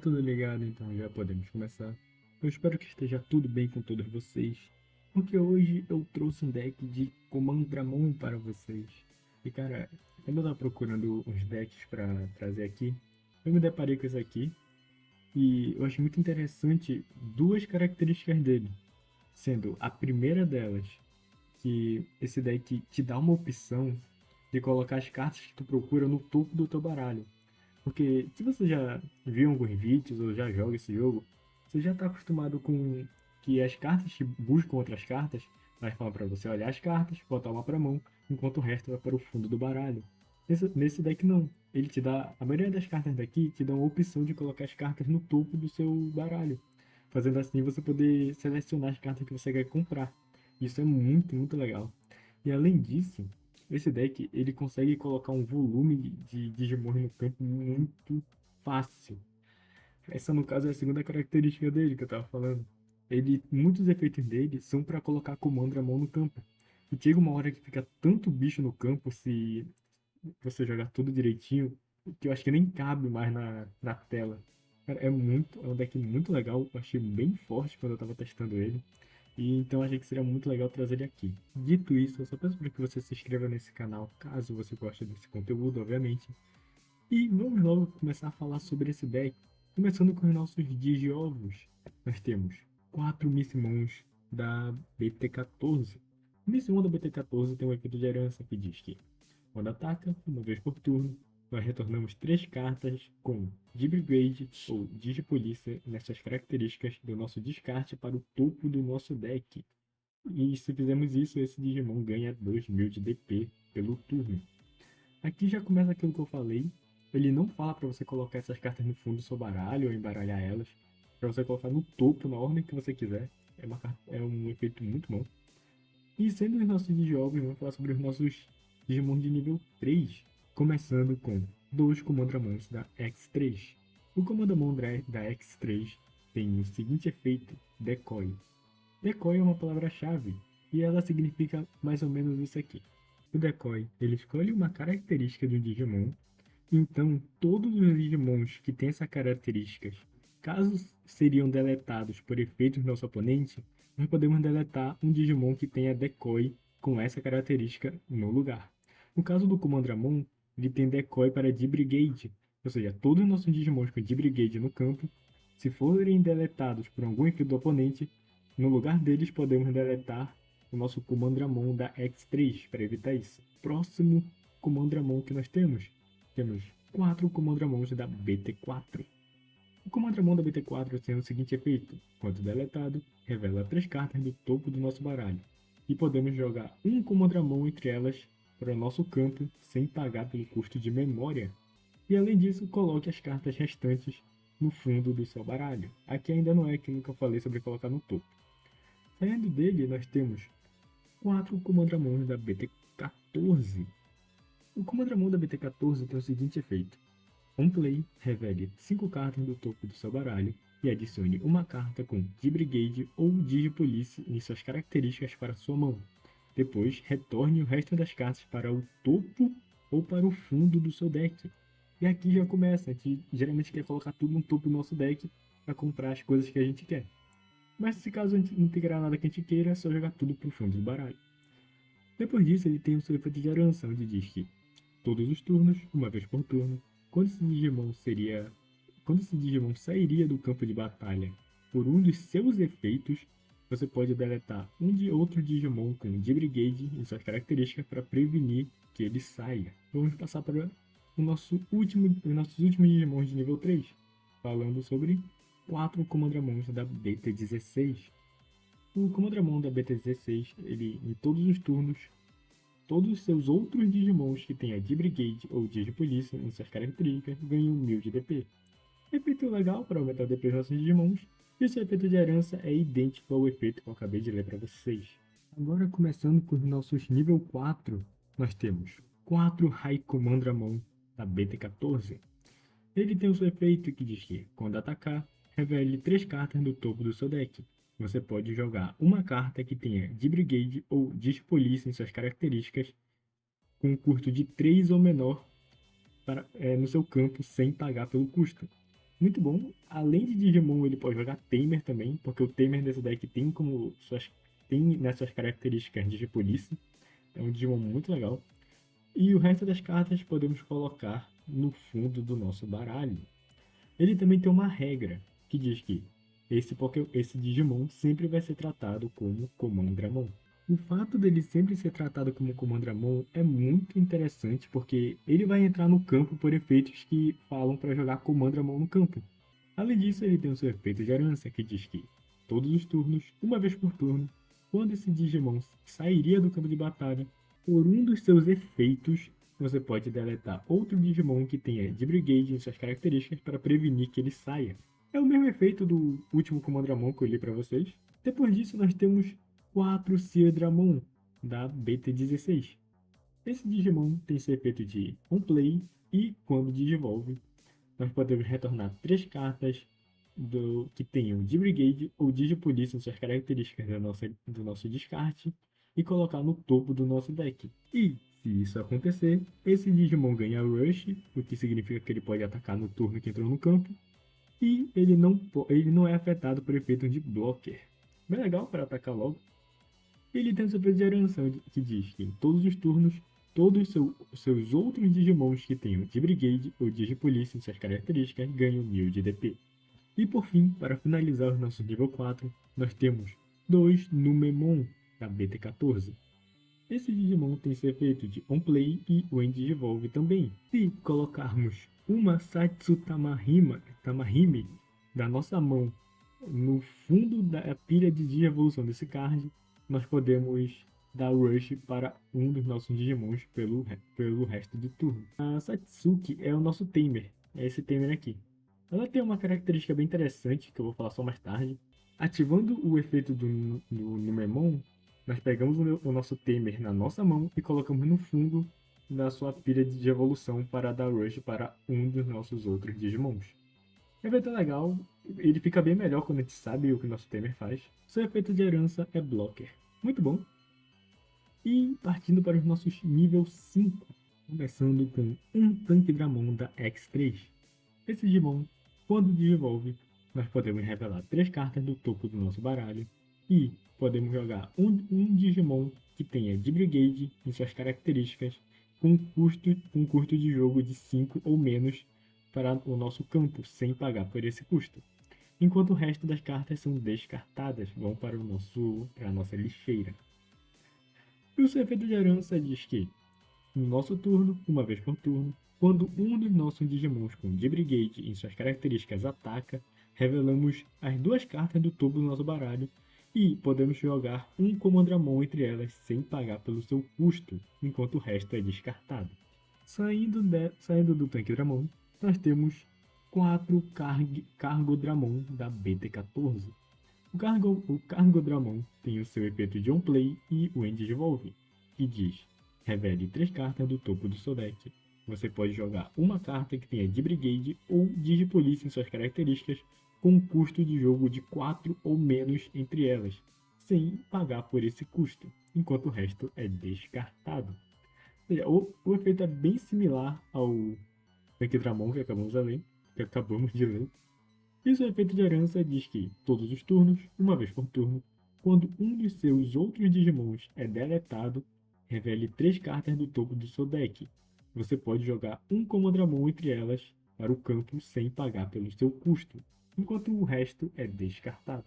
Tudo ligado, então já podemos começar. Eu espero que esteja tudo bem com todos vocês, porque hoje eu trouxe um deck de Command Dramon para vocês. E cara, quando eu tava procurando uns decks para trazer aqui, eu me deparei com esse aqui e eu achei muito interessante duas características dele, sendo a primeira delas que esse deck te dá uma opção de colocar as cartas que tu procura no topo do teu baralho. Porque se você já viu alguns vídeos ou já joga esse jogo, você já está acostumado com que as cartas que buscam outras cartas, vai falar para você olhar as cartas, botar uma para mão, enquanto o resto vai para o fundo do baralho. Nesse deck não. Ele te dá, a maioria das cartas daqui te dá a opção de colocar as cartas no topo do seu baralho, fazendo assim você poder selecionar as cartas que você quer comprar. Isso é muito, muito legal. E além disso, esse deck ele consegue colocar um volume de Digimon no campo muito fácil. Essa, no caso, é a segunda característica dele que eu tava falando. Muitos efeitos dele são para colocar comando à mão no campo. E chega uma hora que fica tanto bicho no campo se você jogar tudo direitinho, que eu acho que nem cabe mais na tela. Cara, é um deck muito legal, eu achei bem forte quando eu tava testando ele. E então achei que seria muito legal trazer ele aqui. Dito isso, eu só peço para que você se inscreva nesse canal, caso você goste desse conteúdo, obviamente. E vamos logo começar a falar sobre esse deck. Começando com os nossos Digiovos. Nós temos 4 Missimons da BT14. O Missimon da BT14 tem um efeito de herança que diz que quando ataca, uma vez por turno, nós retornamos 3 cartas com Digibrigade ou Digipolícia nessas características do nosso descarte para o topo do nosso deck. E se fizermos isso, esse Digimon ganha 2000 de DP pelo turno. Aqui já começa aquilo que eu falei. Ele não fala para você colocar essas cartas no fundo do seu baralho ou embaralhar elas. Para você colocar no topo, na ordem que você quiser. É um efeito muito bom. E sendo os nossos jogos, vamos falar sobre os nossos Digimon de nível 3. Começando com dois Commandramons da X3. O Commandamon da X3 tem o seguinte efeito: Decoy. Decoy é uma palavra-chave e ela significa mais ou menos isso aqui. O Decoy, ele escolhe uma característica de um Digimon, então todos os Digimons que têm essas características, caso seriam deletados por efeitos do nosso oponente, nós podemos deletar um Digimon que tenha Decoy com essa característica no lugar. No caso do Commandramon, ele tem Decoy para D-Brigade, ou seja, todos os nossos Digimons com D-Brigade no campo, se forem deletados por algum efeito do oponente, no lugar deles podemos deletar o nosso Commandramon da X3 para evitar isso. Próximo Commandramon que nós temos 4 Commandramons da BT4. O Commandramon da BT4 tem o seguinte efeito: quando deletado, revela 3 cartas do topo do nosso baralho, e podemos jogar um Commandramon entre elas para o nosso campo sem pagar pelo custo de memória. E além disso, coloque as cartas restantes no fundo do seu baralho. Aqui ainda não é aquilo que eu falei sobre colocar no topo. Saindo dele, nós temos 4 Commandramons da BT14. O Commandramon da BT14 tem o seguinte efeito: on play, revele 5 cartas do topo do seu baralho e adicione uma carta com Dibrigade ou Digipolice em suas características para sua mão. Depois, retorne o resto das cartas para o topo ou para o fundo do seu deck. E aqui já começa, a gente geralmente quer colocar tudo no topo do nosso deck para comprar as coisas que a gente quer. Mas se caso a gente não pegar nada que a gente queira, é só jogar tudo pro fundo do baralho. Depois disso, ele tem o seu efeito de herança, onde diz que todos os turnos, uma vez por turno, quando esse Digimon seria. Quando esse Digimon sairia do campo de batalha por um dos seus efeitos, você pode deletar um de outro Digimon com Dibrigade em suas características para prevenir que ele saia. Vamos passar para os nossos últimos Digimons de nível 3, falando sobre 4 Commandramons da BT16. O Commandramon da BT16, ele em todos os turnos, todos os seus outros Digimons que tenha Dibrigade ou Digipolícia em suas características ganham 1000 de DP. Efeito legal para aumentar o DP dos nossos Digimons, e esse efeito de herança é idêntico ao efeito que eu acabei de ler para vocês. Agora começando com os nossos nível 4, nós temos 4 Raikkomandramon da BT14. Ele tem o seu efeito que diz que, quando atacar, revele 3 cartas do topo do seu deck. Você pode jogar uma carta que tenha Dibrigade ou Dispolice em suas características, com um custo de 3 ou menor no seu campo sem pagar pelo custo. muito bom. Além de Digimon, ele pode jogar Tamer também, porque o Tamer desse deck tem nessas características Digipolice. É um Digimon muito legal. E o resto das cartas podemos colocar no fundo do nosso baralho. Ele também tem uma regra que diz que esse Digimon sempre vai ser tratado como Comandramon. O fato dele sempre ser tratado como Comandramon é muito interessante porque ele vai entrar no campo por efeitos que falam para jogar Comandramon no campo. Além disso, ele tem o seu efeito de herança que diz que todos os turnos, uma vez por turno, quando esse Digimon sairia do campo de batalha, por um dos seus efeitos, você pode deletar outro Digimon que tenha de Brigade em suas características para prevenir que ele saia. É o mesmo efeito do último Comandramon que eu li para vocês. Depois disso, nós temos 4 Seedramon, da BT16. Esse Digimon tem seu efeito de On-Play e, quando digivolve, nós podemos retornar 3 cartas que tenham Brigade ou Digipolice em suas características do nosso descarte e colocar no topo do nosso deck. E, se isso acontecer, esse Digimon ganha Rush, o que significa que ele pode atacar no turno que entrou no campo, e ele não é afetado por efeito de Blocker. Bem legal para atacar logo. Ele tem seu efeito de herança, que diz que em todos os turnos, todos seus outros Digimons que tenham Brigade ou Digipolice em suas características ganham 1000 de DP. E por fim, para finalizar o nosso nível 4, nós temos 2 Numemon, da BT14. Esse Digimon tem seu efeito de On-Play e o Digivolve também. Se colocarmos uma Satsu Tamahime da nossa mão no fundo da pilha de Digievolução desse card, nós podemos dar Rush para um dos nossos Digimons pelo resto do turno. A Satsuki é o nosso Tamer, é esse Tamer aqui. Ela tem uma característica bem interessante, que eu vou falar só mais tarde. Ativando o efeito do Numemon, nós pegamos o nosso Tamer na nossa mão e colocamos no fundo da sua pilha de evolução para dar Rush para um dos nossos outros Digimons. O efeito é legal, ele fica bem melhor quando a gente sabe o que o nosso Tamer faz. Seu efeito de herança é Blocker. Muito bom. E partindo para os nossos nível 5, começando com um Tanque Dramon da X3. Esse Digimon, quando desenvolve, nós podemos revelar 3 cartas do topo do nosso baralho e podemos jogar um Digimon que tenha de Brigade em suas características com um custo de jogo de 5 ou menos para o nosso campo, sem pagar por esse custo. Enquanto o resto das cartas são descartadas, vão para a nossa lixeira. E o seu efeito de herança diz que, no nosso turno, uma vez por turno, quando um dos nossos Digimons com Brigade em suas características ataca, revelamos as 2 cartas do topo do nosso baralho e podemos jogar um Comandramon entre elas sem pagar pelo seu custo, enquanto o resto é descartado. Saindo do Tanque Dramon, nós temos 4 Cargo Dramon da BT14. O Cargo Dramon tem o seu efeito de On-Play e o Digivolve, que diz: revele 3 cartas do topo do seu deck. Você pode jogar uma carta que tenha Brigade ou Digipolice em suas características, com um custo de jogo de 4 ou menos entre elas, sem pagar por esse custo, enquanto o resto é descartado. Ou seja, o efeito é bem similar ao Equidramon que acabamos de ler. E seu efeito de herança diz que, todos os turnos, uma vez por turno, quando um dos seus outros Digimons é deletado, revele 3 cartas do topo do seu deck. Você pode jogar um Comandramon entre elas para o campo sem pagar pelo seu custo, enquanto o resto é descartado.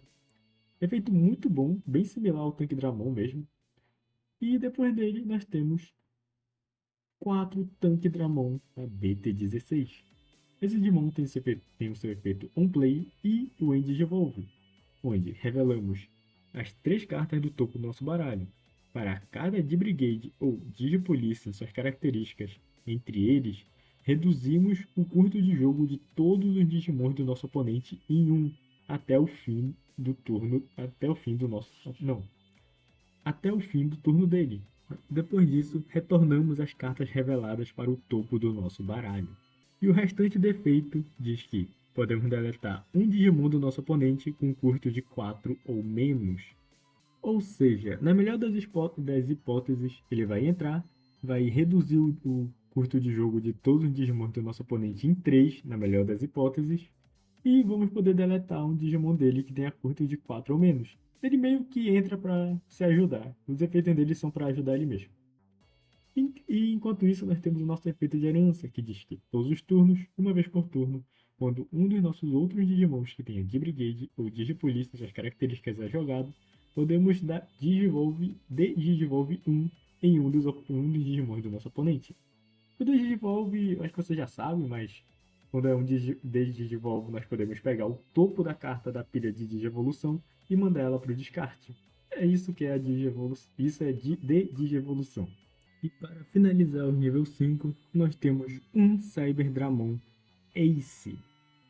Efeito muito bom, bem similar ao Tanque Dramon mesmo. E depois dele nós temos 4 Tanque Dramon da BT16. Esse Digimon tem o seu efeito On-Play e o Digivolve, onde revelamos as 3 cartas do topo do nosso baralho. Para cada Brigade ou Digipolice em suas características, entre eles, reduzimos o custo de jogo de todos os Digimons do nosso oponente em 1 até o fim do turno, até o fim do turno dele. Depois disso, retornamos as cartas reveladas para o topo do nosso baralho. E o restante defeito diz que podemos deletar um Digimon do nosso oponente com custo de 4 ou menos. Ou seja, na melhor das hipóteses, ele vai entrar, vai reduzir o custo de jogo de todos os Digimon do nosso oponente em 3, na melhor das hipóteses, E vamos poder deletar um Digimon dele que tenha curto de 4 ou menos. Ele meio que entra para se ajudar. Os efeitos dele são para ajudar ele mesmo. E enquanto isso, nós temos o nosso efeito de herança, que diz que todos os turnos, uma vez por turno, quando um dos nossos outros Digimons que tenha Dibrigade ou Digipolice, suas características é jogado, podemos dar Digivolve um em um dos Digimons do nosso oponente. O Digivolve, acho que você já sabe, mas quando é um Digivolve, nós podemos pegar o topo da carta da pilha de Digievolução e mandar ela para o descarte. É isso que é a Digievolução. Isso é de Digievolução. E para finalizar o nível 5, nós temos um Cyberdramon Ace.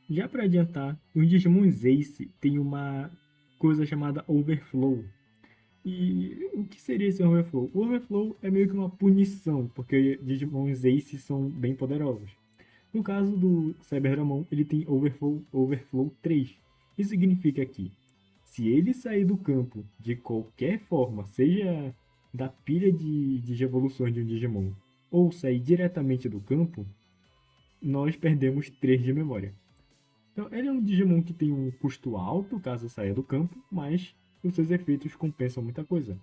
Já para adiantar, os Digimons Ace têm uma coisa chamada Overflow. E o que seria esse Overflow? O Overflow é meio que uma punição, porque Digimons Ace são bem poderosos. No caso do Cyberdramon, ele tem Overflow 3. Isso significa que, se ele sair do campo de qualquer forma, seja da pilha de evoluções de um Digimon, ou sair diretamente do campo, nós perdemos 3 de memória. Então, ele é um Digimon que tem um custo alto caso saia do campo, mas os seus efeitos compensam muita coisa.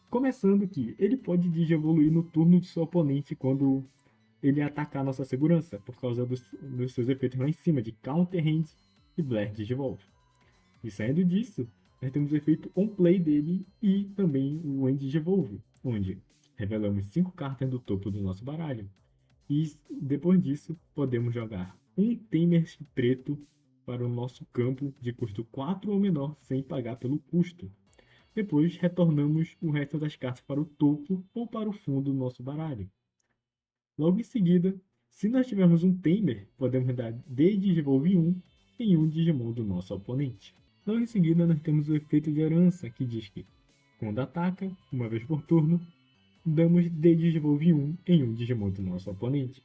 Começando que ele pode digievoluir no turno de seu oponente quando ele atacar nossa segurança, por causa dos seus efeitos lá em cima de Counter Hand e Blast Digivolve. E saindo disso, nós temos o efeito On Play dele e também o End Digivolve, onde revelamos 5 cartas do topo do nosso baralho. E depois disso, podemos jogar um Tamer preto para o nosso campo de custo 4 ou menor sem pagar pelo custo. Depois retornamos o resto das cartas para o topo ou para o fundo do nosso baralho. Logo em seguida, se nós tivermos um Tamer, podemos dar Digivolve 1 em um Digimon do nosso oponente. Logo em seguida, nós temos o efeito de herança, que diz que, quando ataca, uma vez por turno, damos Digivolve 1 em um Digimon do nosso oponente.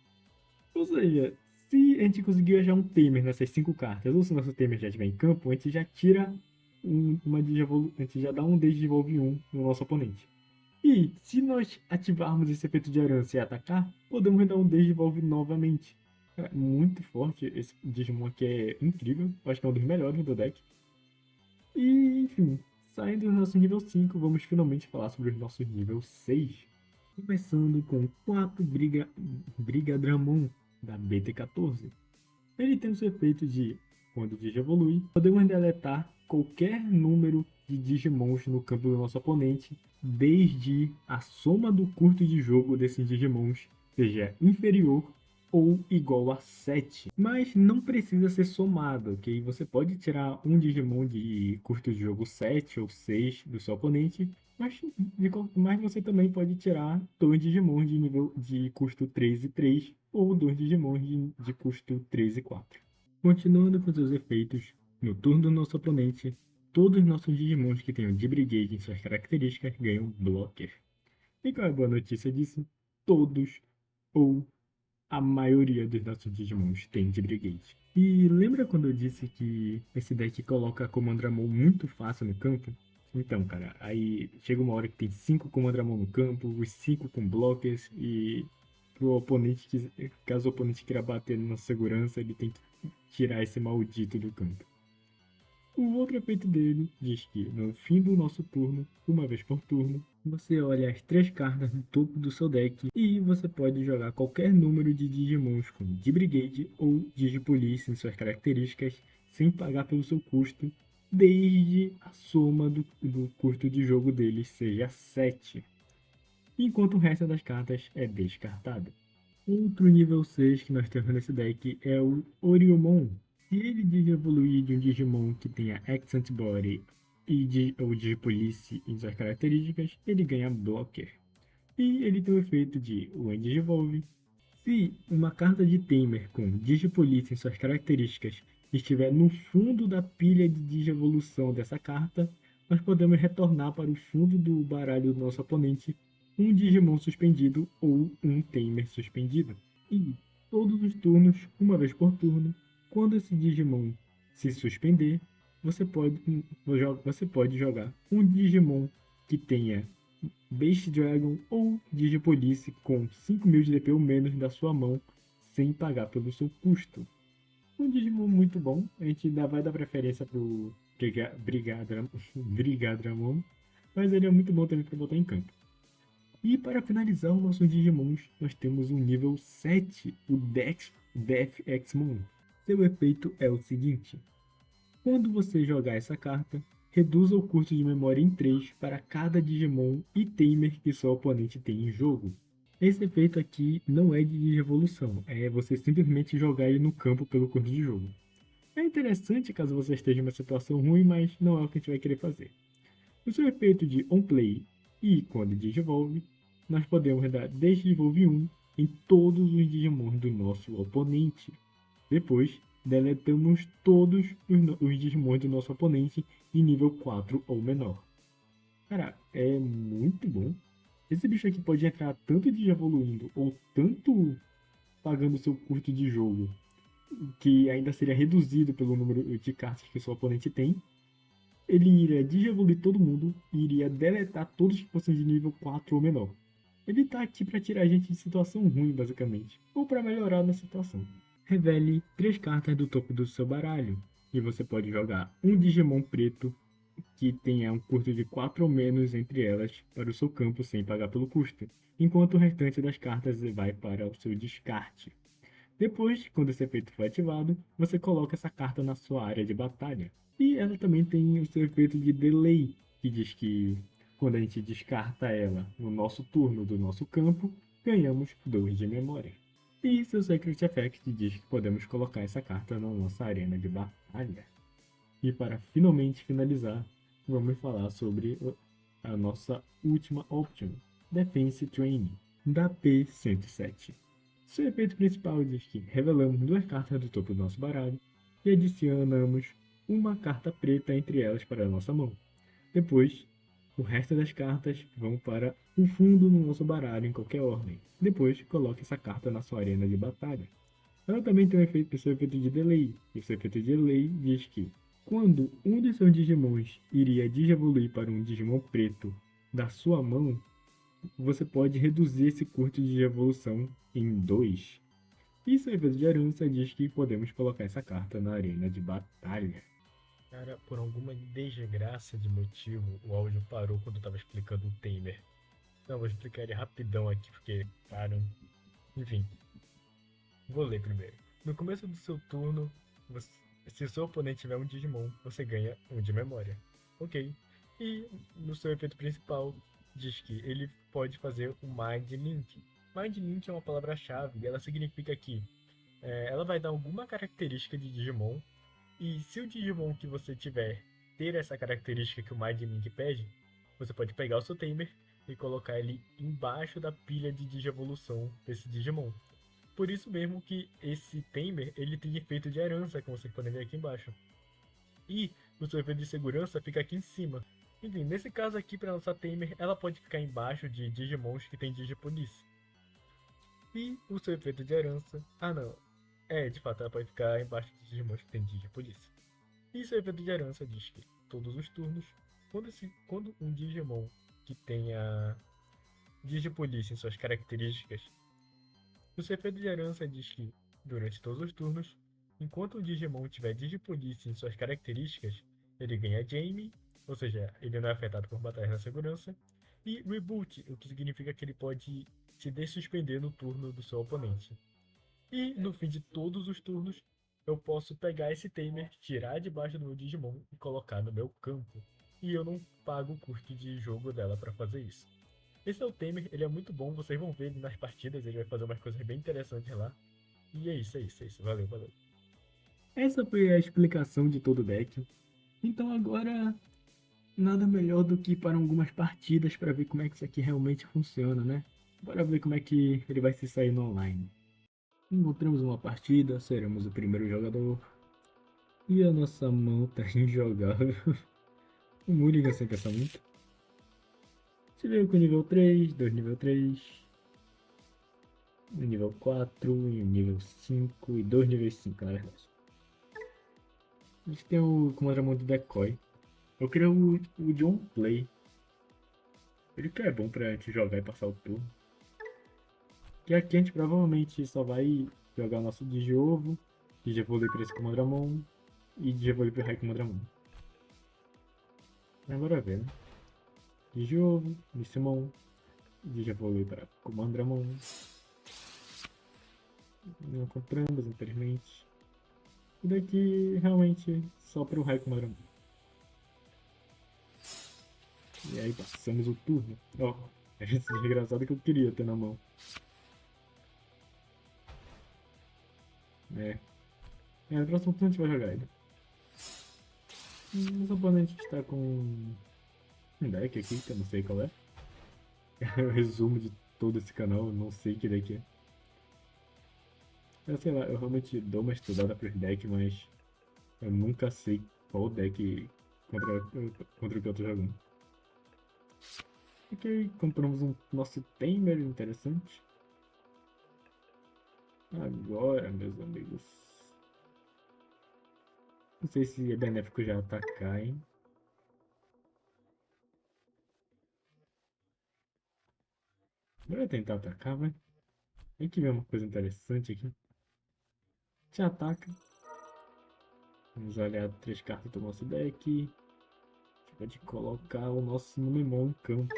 Ou seja, se a gente conseguir achar um Tamer nessas 5 cartas, ou se nosso Tamer já estiver em campo, a gente já tira a gente já dá um Digivolve 1 no nosso oponente. E se nós ativarmos esse efeito de herança e atacar, podemos dar um Digivolve novamente. É muito forte, esse Digimon aqui é incrível, acho que é um dos melhores do deck. E, enfim, saindo do nosso nível 5, vamos finalmente falar sobre os nossos nível 6. Começando com 4 Brigadramon da BT14. Ele tem o seu efeito de, quando Digievolui, podemos deletar qualquer número de Digimons no campo do nosso oponente, desde a soma do curto de jogo desses Digimons seja inferior ou igual a 7. Mas não precisa ser somado, ok? Você pode tirar um Digimon de curto de jogo 7 ou 6 do seu oponente, mas você também pode tirar 2 Digimons de nível de custo 3 e 3 ou 2 Digimons de custo 3 e 4. Continuando com seus efeitos, no turno do nosso oponente, todos os nossos Digimons que tenham Dibrigade em suas características ganham Blocker. E qual é a boa notícia disso? Todos ou a maioria dos nossos Digimons tem Dibrigade. E lembra quando eu disse que esse deck coloca a Commandramon muito fácil no campo? Então, cara, aí chega uma hora que tem 5 Commandramon no campo, os 5 com blockers, e pro oponente, caso o oponente queira bater na segurança, ele tem que tirar esse maldito do campo. O outro efeito dele diz que, no fim do nosso turno, uma vez por turno, você olha as 3 cartas no topo do seu deck e você pode jogar qualquer número de Digimons com Dibrigade ou Digipolice em suas características sem pagar pelo seu custo, desde a soma do custo de jogo deles seja 7, enquanto o resto das cartas é descartado. Outro nível 6 que nós temos nesse deck é o Oriomon. Se ele evoluir de um Digimon que tenha Accent Body ou Digipolice em suas características, ele ganha Blocker. E ele tem o efeito de Wind Digivolve. Se uma carta de Tamer com Digipolice em suas características estiver no fundo da pilha de Digievolução dessa carta, nós podemos retornar para o fundo do baralho do nosso oponente um Digimon suspendido ou um Tamer suspendido. E todos os turnos, uma vez por turno, quando esse Digimon se suspender, você pode jogar um Digimon que tenha Beast Dragon ou Digipolice com 5.000 de DP ou menos da sua mão, sem pagar pelo seu custo. Um Digimon muito bom. A gente ainda vai dar preferência pro Brigadramon, mas ele é muito bom também para botar em campo. E para finalizar os nossos Digimons, nós temos o nível 7, o Death Exmon. Seu efeito é o seguinte: quando você jogar essa carta, reduza o custo de memória em 3 para cada Digimon e Tamer que seu oponente tem em jogo. Esse efeito aqui não é de evolução, é você simplesmente jogar ele no campo pelo custo de jogo. É interessante caso você esteja em uma situação ruim, mas não é o que a gente vai querer fazer. O seu efeito de On Play e quando Digivolve, nós podemos dar Digivolve 1 em todos os Digimons do nosso oponente. Depois, deletamos todos os Digimons do nosso oponente em nível 4 ou menor. Cara, é muito bom. Esse bicho aqui pode entrar tanto de evoluindo ou tanto pagando seu custo de jogo, que ainda seria reduzido pelo número de cartas que seu oponente tem. Ele iria digievoluir todo mundo e iria deletar todos que fossem de nível 4 ou menor. Ele tá aqui para tirar a gente de situação ruim, basicamente, ou para melhorar na situação. Revele 3 cartas do topo do seu baralho, e você pode jogar um Digimon preto que tenha um custo de 4 ou menos entre elas para o seu campo sem pagar pelo custo, enquanto o restante das cartas vai para o seu descarte. Depois, quando esse efeito for ativado, você coloca essa carta na sua área de batalha. E ela também tem o seu efeito de delay, que diz que quando a gente descarta ela no nosso turno do nosso campo, ganhamos 2 de memória. E seu Secret Effect diz que podemos colocar essa carta na nossa arena de batalha. E para finalmente finalizar, vamos falar sobre a nossa última option, Defense Training, da P107. Seu efeito principal diz que revelamos 2 cartas do topo do nosso baralho e adicionamos uma carta preta entre elas para a nossa mão. Depois, o resto das cartas vão para o fundo do nosso baralho em qualquer ordem. Depois, coloque essa carta na sua arena de batalha. Ela também tem o seu efeito de delay, e o seu efeito de delay diz que quando um de seus Digimons iria digievoluir para um Digimon preto da sua mão, você pode reduzir esse custo de evolução em 2. E seu efeito de herança diz que podemos colocar essa carta na arena de batalha. Cara, por alguma desgraça de motivo, o áudio parou quando eu tava explicando o Tamer. Não, vou explicar ele rapidão aqui, porque, cara, enfim, vou ler primeiro. No começo do seu turno, se o seu oponente tiver um Digimon, você ganha um de memória. Ok. E no seu efeito principal, diz que ele pode fazer o Mind Link. Mind Link é uma palavra-chave e ela significa que ela vai dar alguma característica de Digimon. E se o Digimon que você tiver ter essa característica que o Mind Link pede, você pode pegar o seu Tamer e colocar ele embaixo da pilha de Digievolução desse Digimon. Por isso mesmo que esse Tamer ele tem efeito de herança, como vocês podem ver aqui embaixo. E o seu efeito de segurança fica aqui em cima. Enfim, nesse caso aqui, para nossa Tamer, ela pode ficar embaixo de Digimons que tem Digipolice. E o seu efeito de herança... Ah, não. De fato, ela pode ficar embaixo de Digimons que tem Digipolice. E seu efeito de herança diz que todos os turnos, quando um Digimon que tenha Digipolice em suas características, o seu efeito de herança diz que, durante todos os turnos, enquanto o Digimon tiver Digipolice em suas características, ele ganha Jamie, ou seja, ele não é afetado por batalhas na segurança, e Reboot, o que significa que ele pode se dessuspender no turno do seu oponente. E no fim de todos os turnos, eu posso pegar esse Tamer, tirar debaixo do meu Digimon e colocar no meu campo. E eu não pago o custo de jogo dela para fazer isso. Esse é o Tamer, ele é muito bom, vocês vão ver ele nas partidas, ele vai fazer umas coisas bem interessantes lá. E é isso, é isso, é isso. Valeu, valeu. Essa foi a explicação de todo o deck. Então agora nada melhor do que ir para algumas partidas para ver como é que isso aqui realmente funciona, né? Bora ver como é que ele vai se sair no online. Encontramos uma partida, seremos o primeiro jogador. E a nossa mão tá injogável. O Mulligan sem pensar muito. Você veio com nível 3, 2 nível 3, um nível 4, um nível 5 e 2 níveis 5, na verdade. A gente tem o comandamento do Decoy. Eu queria o John Play. Ele que é bom pra gente jogar e passar o turno. Que aqui a gente provavelmente só vai jogar o nosso Digiovo Digivolui pra esse Comandramon e Digivolui pro Raio Comandramon. Agora ver, né? Digiovo, Missimon, Digivolui para Comandramon. Não compramos, infelizmente. E daqui, realmente, só pro Raio Comandramon. E aí passamos o turno. Ó, esse desgraçado que eu queria ter na mão. É. No próximo turno a gente vai jogar ele. Os oponentes está com um deck aqui que eu não sei qual é. É o resumo de todo esse canal, eu não sei que deck é. Eu sei lá, eu realmente dou uma estudada pros decks, mas eu nunca sei qual deck contra o que eu tô jogando. Ok, compramos um nosso Tamer interessante. Agora, meus amigos. Não sei se é benéfico já atacar, hein? Bora tentar atacar, vai. Tem que ver uma coisa interessante aqui. Te ataca. Vamos olhar 3 cartas do nosso deck. A gente pode colocar o nosso Numemon em campo.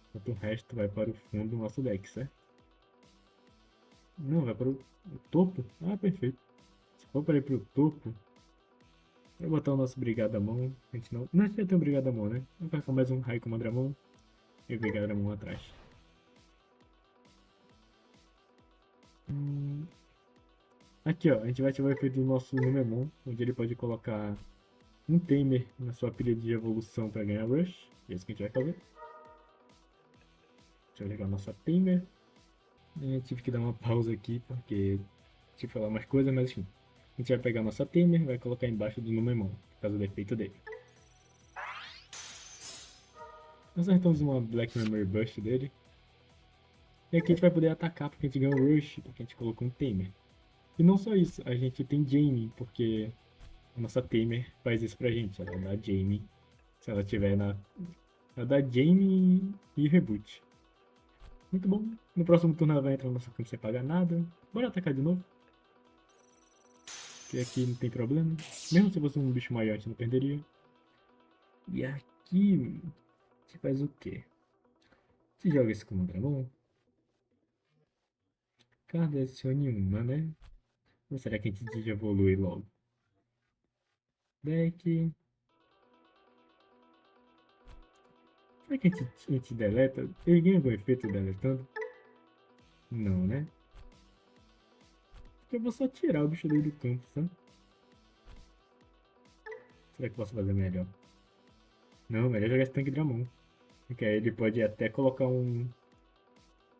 Enquanto o resto vai para o fundo do nosso deck, certo? Não, vai para o topo? Ah, perfeito. Se for para ir para o topo, vai botar o nosso Brigadamon. A gente não. Não, a gente já tem um Brigadamon, né? Vamos colocar mais um Raio Comandramon e o Brigadamon atrás. Aqui, ó, a gente vai ativar o efeito do nosso Numemon, onde ele pode colocar um Tamer na sua pilha de evolução para ganhar Rush. É isso que a gente vai fazer. Deixa eu ligar a nossa Tamer. Tive que dar uma pausa aqui porque tive que falar umas coisas, mas enfim. A gente vai pegar a nossa Tamer e vai colocar embaixo do Numemon, por causa do efeito dele. Nós acertamos uma Black Memory Burst dele. E aqui a gente vai poder atacar porque a gente ganhou Rush, porque a gente colocou um Tamer. E não só isso, a gente tem Jamie, porque a nossa Tamer faz isso pra gente. Ela dá Jamie, se ela tiver na... Ela dá Jamie e Reboot. Muito bom. No próximo turno ela vai entrar no nosso campo sem pagar nada. Bora atacar de novo. Que aqui não tem problema. Mesmo se fosse um bicho maior, a gente não perderia. E aqui... A gente faz o quê? A gente joga esse Comandramon. Cada adicione uma, né? Ou será que a gente evolui logo? Deck... Será que a gente deleta? Ele ganha algum efeito deletando? Não, né? Porque eu vou só tirar o bicho dele do campo, sabe? Será que eu posso fazer melhor? Não, melhor jogar esse tanque Dramon. Porque aí ele pode até colocar um...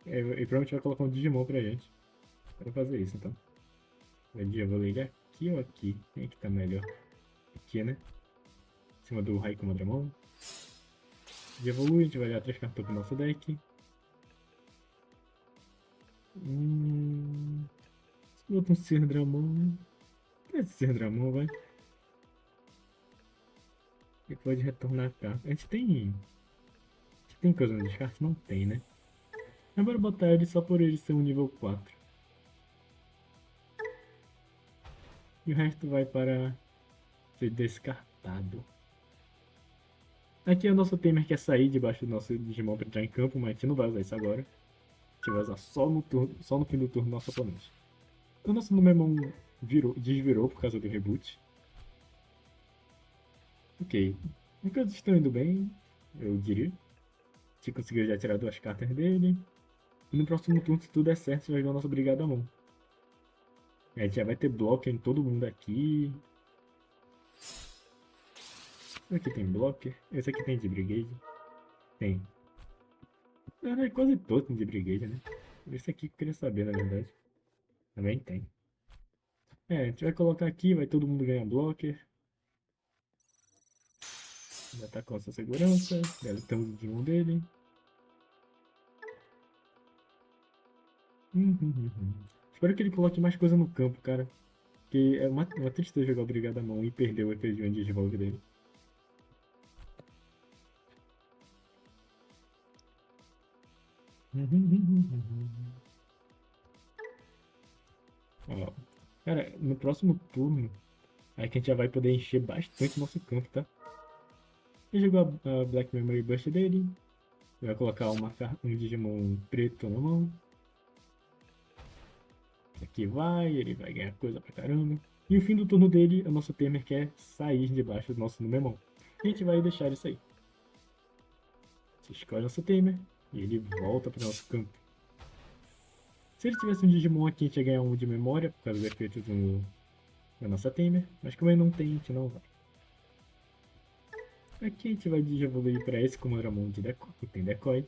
Ele provavelmente vai colocar um Digimon pra gente. Quero fazer isso, então. Eu vou ligar aqui ou aqui? Quem é que tá melhor? Aqui, né? Em cima do Raikou Dramon. De evolui, a gente vai olhar 3 cartas pro nosso deck. Bota um Ser Dramon. Esse Ser Dramon, vai. Ele pode retornar cá. A gente tem... Tem coisa no descarte? Não tem, né? Mas bora botar ele só por ele ser um nível 4. E o resto vai para ser descartado. Aqui é o nosso Tamer que quer sair debaixo do nosso Digimon para entrar em campo, mas a gente não vai usar isso agora. A gente vai usar só no, turno, só no fim do turno do nosso oponente. O nosso Numemon desvirou por causa do reboot. Ok. As coisas estão indo bem, eu diria. A gente conseguiu já tirar 2 cartas dele. E no próximo turno, se tudo der certo, a gente vai ver o nosso Brigadamon. A gente já vai ter bloco em todo mundo aqui. Esse aqui tem blocker. Esse aqui tem de brigade. Tem. Na verdade, quase todos tem de brigade, né? Esse aqui que eu queria saber, na verdade. Também tem. A gente vai colocar aqui, vai todo mundo ganhar blocker. Já tá com essa segurança. Deletamos o Digimon dele. Espero que ele coloque mais coisa no campo, cara. Porque é uma tristeza jogar o Brigadamon e perder o EPG de Digivolve dele. Ó, Cara, no próximo turno, aí que a gente já vai poder encher bastante nosso campo, tá? Ele jogou a Black Memory Burst dele. Vai colocar um Digimon preto na mão. Aqui vai, ele vai ganhar coisa pra caramba. E o fim do turno dele, o nosso Temer quer sair debaixo do nosso Numemon. A gente vai deixar isso aí. Você escolhe nosso Temer e ele volta para o nosso campo. Se ele tivesse um Digimon aqui, a gente ia ganhar um de memória, por causa do efeito da nossa Temer. Mas como ele não tem, a gente não vai. Aqui a gente vai evoluir para esse Comandramon de Decoy, que tem Decoy.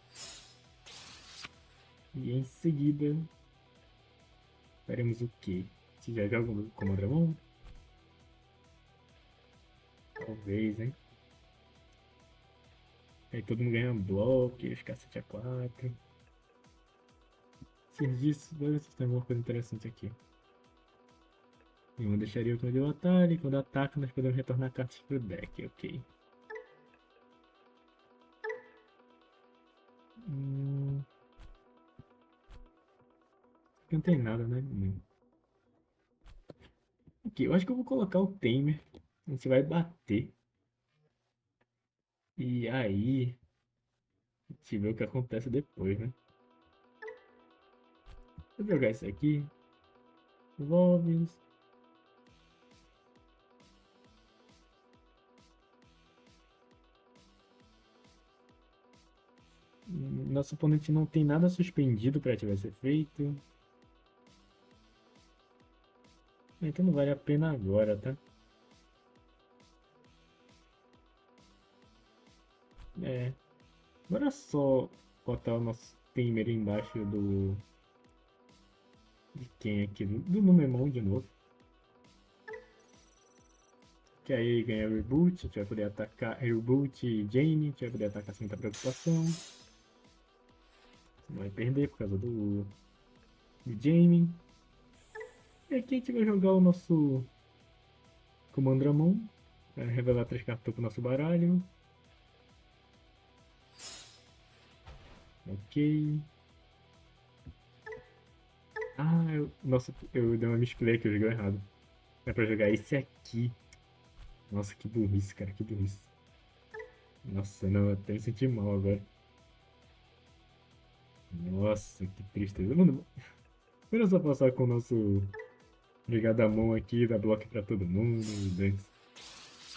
E em seguida, faremos o quê? Você já joga o Comandramon? Talvez, hein? Aí todo mundo ganha um bloco, os cacete a 4. Antes disso, vamos ver se tem alguma coisa interessante aqui. Eu deixaria o Candil Atalho, e quando ataca nós podemos retornar cartas pro deck, ok. Aqui não tem nada, né? Ok, eu acho que eu vou colocar o Tamer. A gente vai bater. E aí, a gente vê o que acontece depois, né? Vou jogar isso aqui. Wolves. Nosso oponente não tem nada suspendido para tiver ser feito. Então não vale a pena agora, tá? É. Agora é só botar o nosso Tamer embaixo de quem aqui? Do Numemon de novo. Que aí ganha Reboot, a gente vai poder atacar Reboot e Jamie, a gente vai poder atacar sem muita preocupação. Não vai perder por causa do Jamie. E aqui a gente vai jogar o nosso Comandramon. Vai revelar 3 cartas pro nosso baralho. Ok. Nossa, eu dei uma misplay que eu joguei errado. É pra jogar esse aqui. Nossa, que burrice, cara, que burrice. Nossa, não, até me senti mal agora. Nossa, que tristeza. Mano, olha só passar com o nosso Brigadamon aqui, dar bloco pra todo mundo.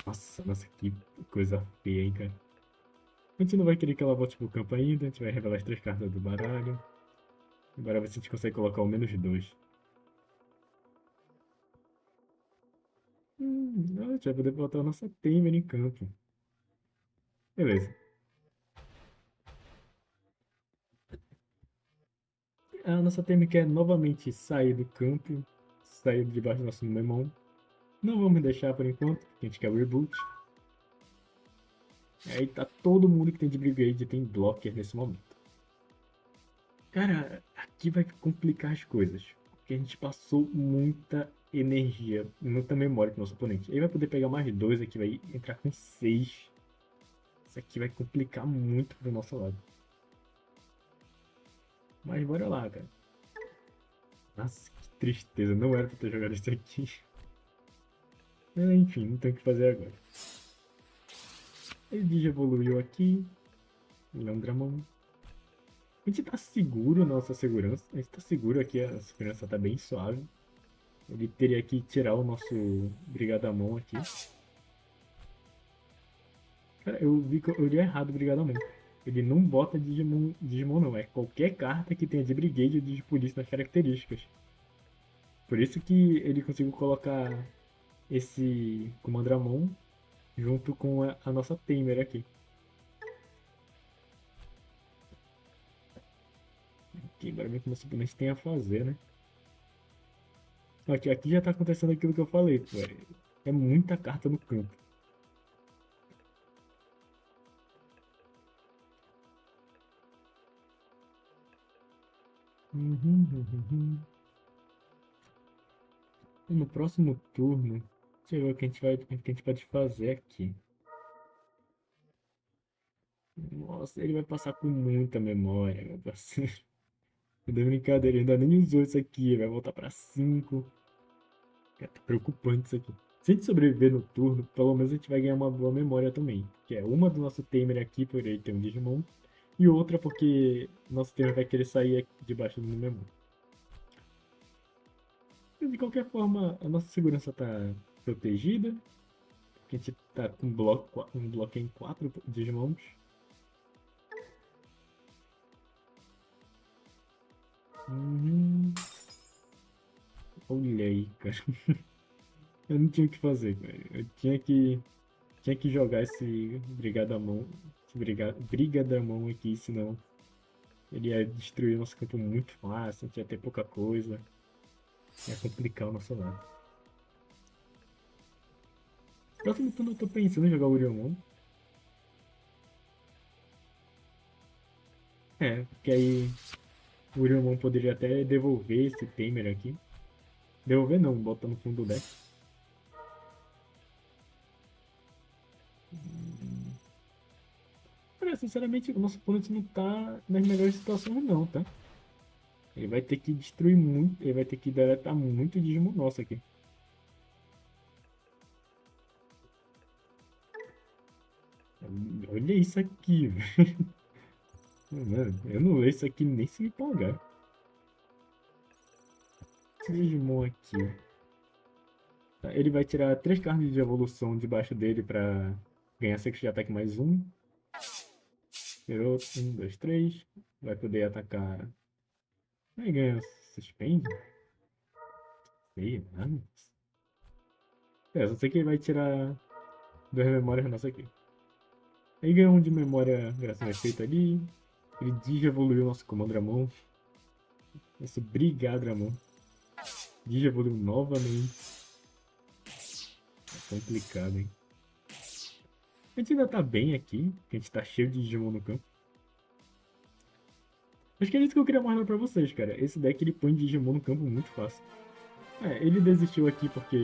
Nossa, que coisa feia, hein, cara. A gente não vai querer que ela volte pro campo ainda. A gente vai revelar as 3 cartas do baralho. Agora ver se a gente consegue colocar o -2. A gente vai poder botar a nossa Tamer em campo. Beleza. A nossa Tamer quer novamente sair do campo. Sair debaixo do nosso Memon. Não vamos deixar por enquanto, porque a gente quer o reboot. Aí tá todo mundo que tem de Brigade tem blocker nesse momento. Cara, aqui vai complicar as coisas. Porque a gente passou muita energia, muita memória pro nosso oponente. Ele vai poder pegar mais 2 aqui, vai entrar com 6. Isso aqui vai complicar muito pro nosso lado. Mas bora lá, cara. Nossa, que tristeza. Não era pra ter jogado isso aqui. Enfim, não tem o que fazer agora. Ele evoluiu aqui. Ele é um Dramon. A gente tá seguro na nossa segurança. A gente tá seguro aqui, a segurança tá bem suave. Ele teria que tirar o nosso Brigadamon aqui. Cara, eu vi que eu li errado o Brigadamon. Ele não bota Digimon não, é qualquer carta que tenha de Brigade ou de Polícia nas características. Por isso que ele conseguiu colocar esse Comandramon junto com a nossa Tamer aqui. Ok, agora ver o que nosso oponente tem a fazer, né? Aqui já tá acontecendo aquilo que eu falei, pô. É muita carta no campo. No próximo turno, deixa eu ver o que a gente pode fazer aqui. Nossa, ele vai passar com muita memória, meu parceiro. Não deu brincadeira, ele ainda nem usou isso aqui, vai voltar pra 5. Cara, tá preocupante isso aqui. Se a gente sobreviver no turno, pelo menos a gente vai ganhar uma boa memória também. Que é uma do nosso Tamer aqui, por ele ter um Digimon. E outra porque nosso Tamer vai querer sair debaixo do meu memória. Mas de qualquer forma, a nossa segurança tá protegida. A gente tá com um bloco em 4 Digimons. Hum, olha aí, cara. Eu não tinha o que fazer, cara. Eu tinha que jogar esse Brigadamon, Brigadamon aqui, senão ele ia destruir nosso campo muito fácil, a gente ia ter pouca coisa, ia complicar o nosso lado. Próximo turno eu tô pensando em jogar o Uriomon. É, porque aí o Uriomon poderia até devolver esse Tamer aqui. Devolver não, botar no fundo do deck. Cara, sinceramente, o nosso oponente não tá nas melhores situações não, tá? Ele vai ter que destruir muito, ele vai ter que deletar muito Digimon nosso aqui. Olha isso aqui, velho. Mano, eu não leio isso aqui nem se me pagar. Esse Digimon aqui. Tá, ele vai tirar 3 cartas de evolução debaixo dele pra ganhar secret de ataque mais um. Tirou 1, 2, 3. Vai poder atacar. Aí ganha suspende. Sei, mano. É, só sei que ele vai tirar 2 memórias nossas aqui. Aí ganha um de memória graças ao efeito ali. Ele digievoluiu nosso Comandramon. Nosso Brigadramon. Digievoluiu novamente. É complicado, hein? A gente ainda tá bem aqui, porque a gente tá cheio de Digimon no campo. Acho que é isso que eu queria mostrar pra vocês, cara. Esse deck ele põe Digimon no campo muito fácil. É, ele desistiu aqui porque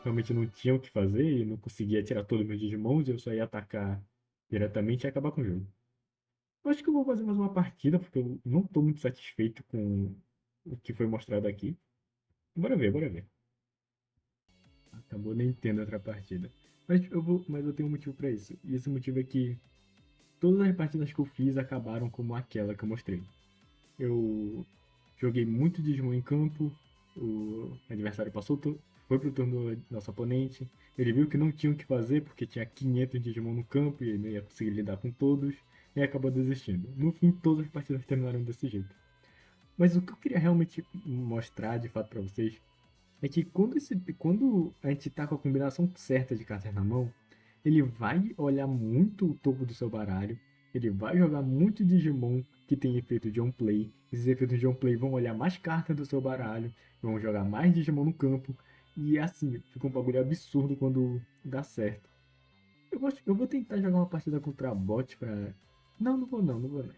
realmente não tinha o que fazer e não conseguia tirar todos os meus Digimons e eu só ia atacar diretamente e acabar com o jogo. Eu acho que eu vou fazer mais uma partida porque eu não tô muito satisfeito com o que foi mostrado aqui. Bora ver, bora ver. Acabou nem tendo outra partida. Mas eu tenho um motivo pra isso. E esse motivo é que todas as partidas que eu fiz acabaram como aquela que eu mostrei. Eu joguei muito Digimon em campo, o adversário foi pro turno do nosso oponente, ele viu que não tinha o que fazer porque tinha 500 Digimon no campo e ele não ia conseguir lidar com todos, e acabou desistindo. No fim, todas as partidas terminaram desse jeito. Mas o que eu queria realmente mostrar de fato pra vocês é que quando a gente tá com a combinação certa de cartas na mão, ele vai olhar muito o topo do seu baralho, ele vai jogar muito Digimon que tem efeito de on-play. Esses efeitos de on-play vão olhar mais cartas do seu baralho, vão jogar mais Digimon no campo, e assim, fica um bagulho absurdo quando dá certo. Eu vou tentar jogar uma partida contra a bot pra. Não, não vou não.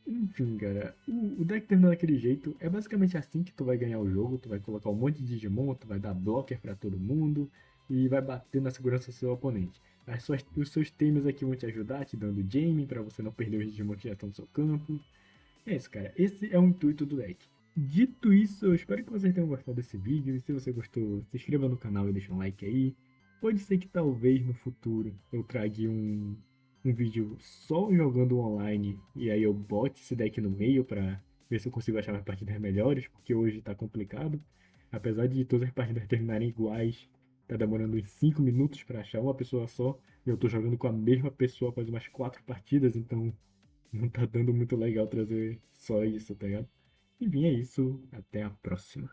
Enfim, cara, o deck termina daquele jeito. É basicamente assim que tu vai ganhar o jogo. Tu vai colocar um monte de Digimon, tu vai dar blocker pra todo mundo e vai bater na segurança do seu oponente. Os seus temas aqui vão te ajudar, te dando Jamie pra você não perder os Digimon que já estão no seu campo. É isso, cara. Esse é o intuito do deck. Dito isso, eu espero que vocês tenham gostado desse vídeo. E se você gostou, se inscreva no canal e deixa um like aí. Pode ser que talvez no futuro eu traga um vídeo só jogando online e aí eu bote esse deck no meio pra ver se eu consigo achar mais partidas melhores, porque hoje tá complicado. Apesar de todas as partidas terminarem iguais, tá demorando uns 5 minutos pra achar uma pessoa só. E eu tô jogando com a mesma pessoa faz umas 4 partidas, então não tá dando muito legal trazer só isso, tá ligado? Enfim, é isso. Até a próxima.